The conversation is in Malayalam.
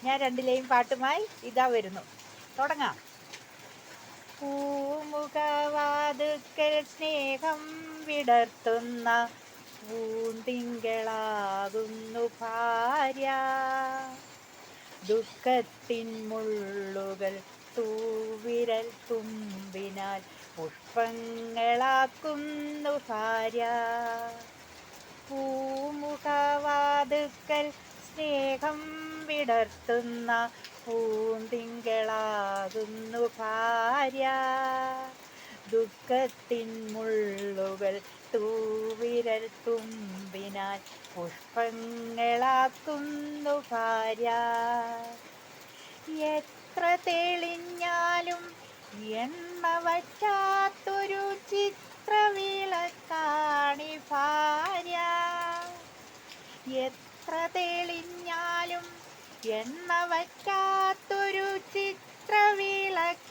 ഞാൻ രണ്ടിലെയും പാട്ടുമായി ഇതാ വരുന്നു. തുടങ്ങാം. പൂമുഖവാതുക്കൽ സ്നേഹം വിടർത്തുന്ന പൂന്തിങ്കളാകുന്നു ഭാര്യ. ദുഃഖത്തിൻ മുള്ളുകൾ തൂവിരൽ തുമ്പിനാൽ പുഷ്പങ്ങളാക്കുന്നു ഭാര്യ. പൂമുഖവാതുക്കൽ സ്നേഹം വിടർത്തുന്ന പൂന്തിങ്കളാകുന്നു ഭാര്യ. ദുഃഖത്തിൻ മുള്ളുകൾ തൂവിരൽ തുമ്പിനാൽ പുഷ്പങ്ങളാക്കുന്നു ഭാര്യ. എത്ര തെളിഞ്ഞാലും എണ്ണ വറ്റാത്തൊരു ചിത്രവിളക്കാണി ഭാര്യ. എത്ര തെളിഞ്ഞാലും എണ്ണ വറ്റാത്തൊരു ചിത്രവിളക്കാണി